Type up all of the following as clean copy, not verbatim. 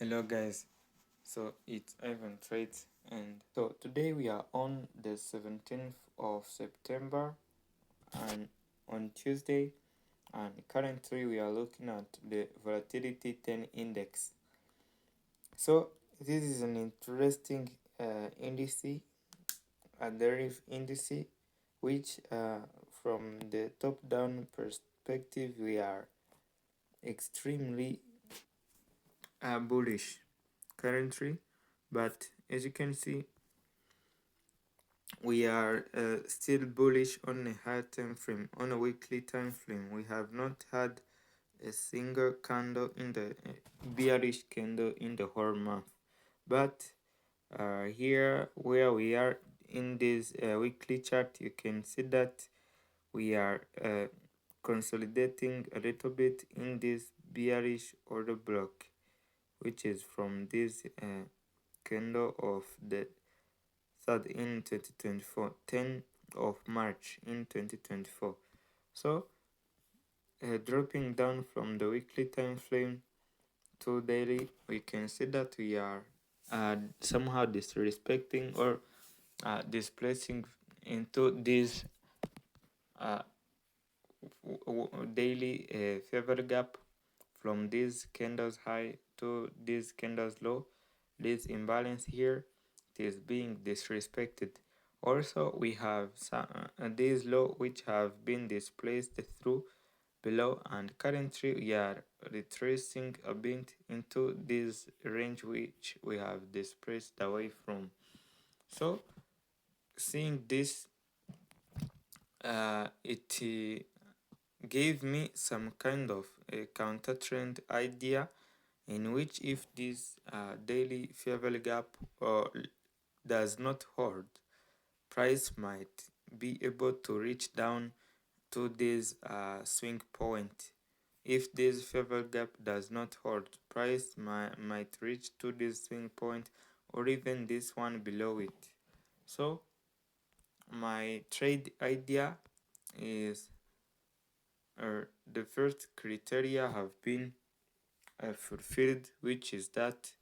Hello guys, so it's Ivan Trades, and so today we are on the 17th of September and on Tuesday, and currently we are looking at the volatility 10 index. So this is an interesting indice, a derivative indice, which from the top down perspective we are extremely bullish currently, but as you can see we are still bullish on a higher time frame. On a weekly time frame, we have not had a single candle in the bearish candle in the whole month, but here where we are in this weekly chart, you can see that we are consolidating a little bit in this bearish order block, which is from this candle of the 3rd in 2024, 10 of March in 2024. So dropping down from the weekly time frame to daily, we can see that we are somehow disrespecting or displacing into this uh, daily favor gap from this candles high to this candles low. This imbalance here, it is being disrespected. Also, we have these low which have been displaced through below, and currently we are retracing a bit into this range which we have displaced away from. So seeing this, it gave me some kind of a counter trend idea, in which if this daily favor gap does not hold, price might be able to reach down to this swing point. If this favor gap does not hold, price might reach to this swing point or even this one below it. So my trade idea is the first criteria have been fulfilled, which is that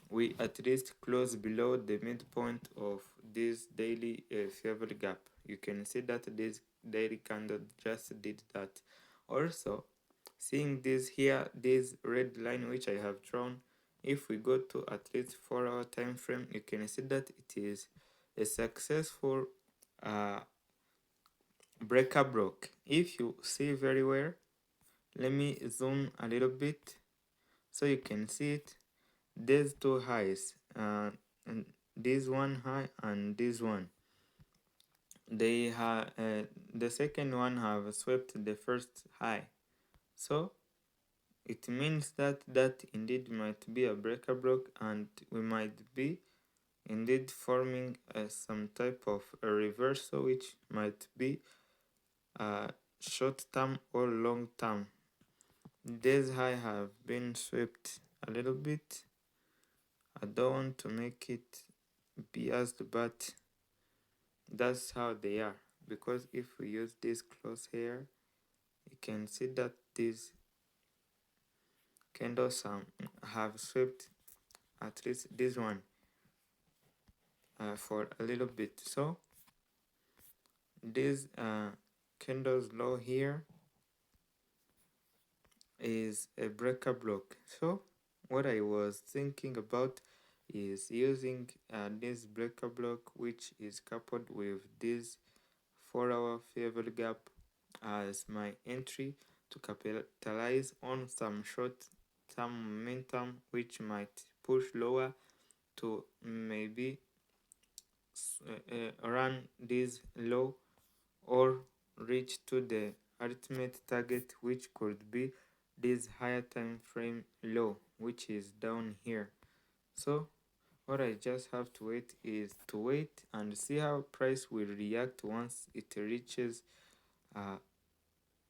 we at least close below the midpoint of this daily favor gap. You can see that this daily candle just did that. Also, seeing this here, this red line which I have drawn, if we go to at least 4-hour time frame, you can see that it is a successful breaker block. If you see very well, let me zoom a little bit so you can see it. There's two highs, and this one high and this one. They have the second one have swept the first high, so it means that indeed might be a breaker block, and we might be indeed forming some type of a reversal, which might be short term or long term. These high have been swept a little bit. I don't want to make it biased, but that's how they are, because if we use this close here, you can see that these candles have swept at least this one for a little bit. So this candles low here is a breaker block. So what I was thinking about is using this breaker block, which is coupled with this 4-hour favor gap, as my entry to capitalize on some short-term momentum which might push lower to maybe run this low or reach to the ultimate target, which could be this higher time frame low, which is down here. So what I just have to wait is to wait and see how price will react once it reaches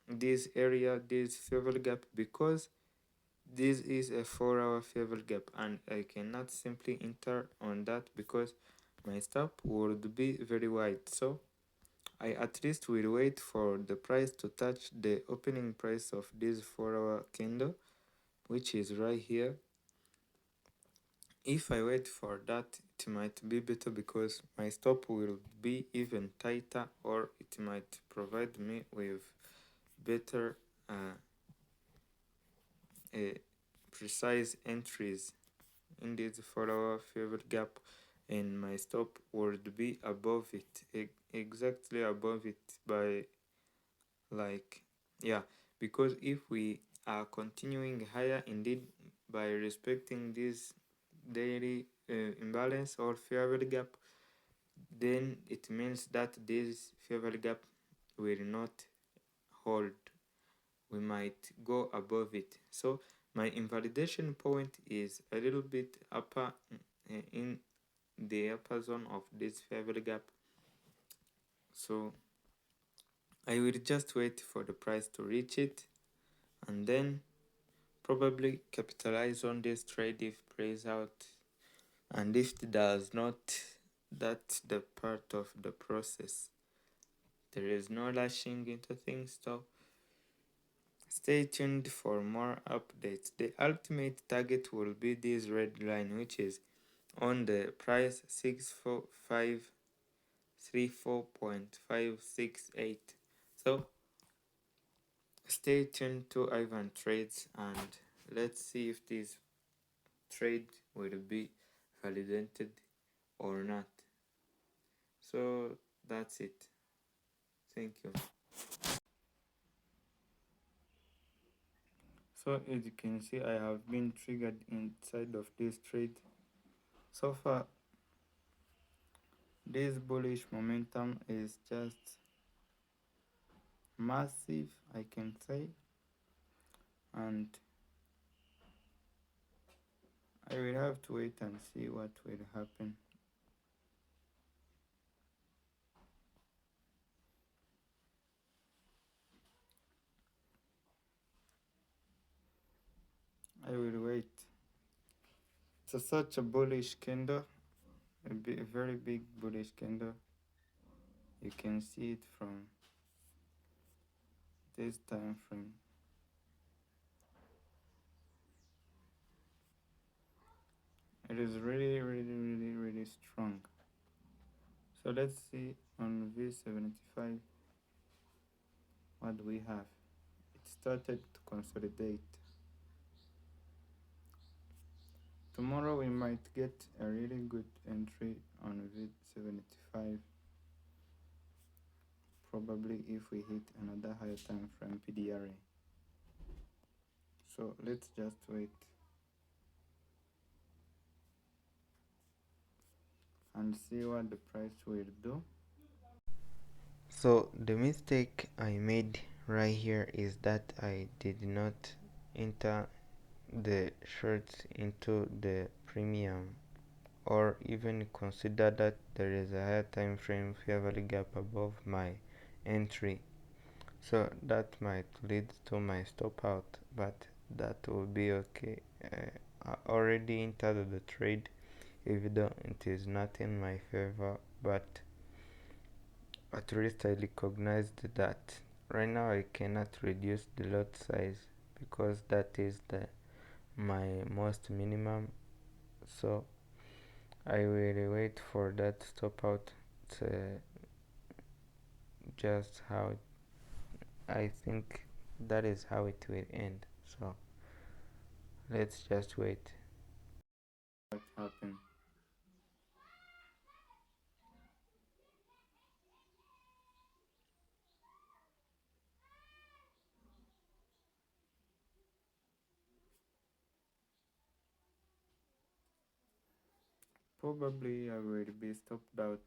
this area, this favor gap, because this is a 4-hour favor gap and I cannot simply enter on that because my stop would be very wide. So I at least will wait for the price to touch the opening price of this 4-hour candle, which is right here. if I wait for that, it might be better because my stop will be even tighter, or it might provide me with better precise entries in this follower favor gap, and my stop would be above it, exactly above it by, like, yeah, because if we are continuing higher indeed by respecting this daily imbalance or fair value gap, then it means that this fair value gap will not hold. We might go above it. So my invalidation point is a little bit upper, in the upper zone of this fair value gap. So I will just wait for the price to reach it, and then probably capitalize on this trade if it plays out, and if it does not, that's the part of the process. There is no rushing into things, so stay tuned for more updates. The ultimate target will be this red line, which is on the price 64534.568. So stay tuned to Ivan Trades, and let's see if this trade will be validated or not. So that's it. Thank you. So as you can see, I have been triggered inside of this trade. So far, this bullish momentum is just massive, I can say, and I will have to wait and see what will happen. I will wait. It's such a bullish candle, a very big bullish candle. You can see it from this time frame. It is really, really, really, really strong. So let's see on V75 what we have. It started to consolidate. Tomorrow we might get a really good entry on V75, probably if we hit another higher time frame PDRA. So let's just wait and see what the price will do. So the mistake I made right here is that I did not enter the shorts into the premium, or even consider that there is a higher time frame fair value gap above my entry. So that might lead to my stop out, but that will be okay. I already entered the trade, even though it is not in my favor, but at least I recognized that right now I cannot reduce the lot size because that is my most minimum. So I will wait for that stop out. It's just how I think that is how it will end. So let's just wait. What happened? Probably I will be stopped out.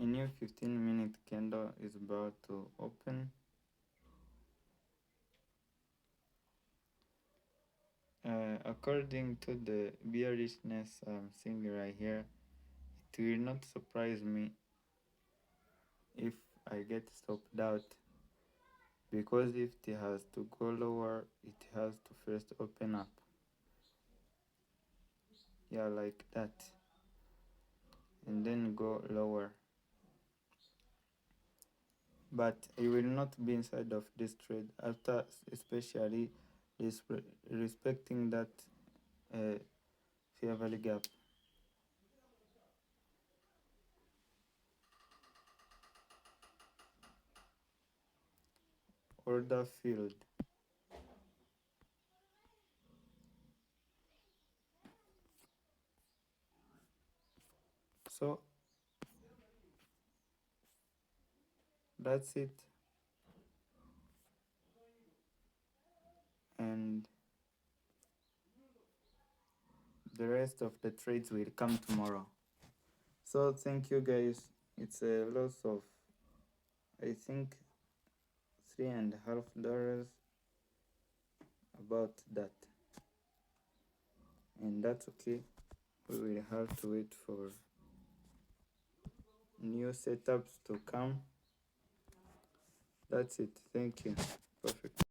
A new 15-minute candle is about to open. According to the bearishness I'm seeing right here, it will not surprise me if I get stopped out, because if it has to go lower, it has to first open up. Yeah, like that, and then go lower. But I will not be inside of this trade after, especially respecting that fair value gap. Order filled. So that's it, and the rest of the trades will come tomorrow. So thank you guys. It's a loss of, I think, $3.50, about that, and that's okay. We will have to wait for new setups to come. That's it. Thank you. Perfect.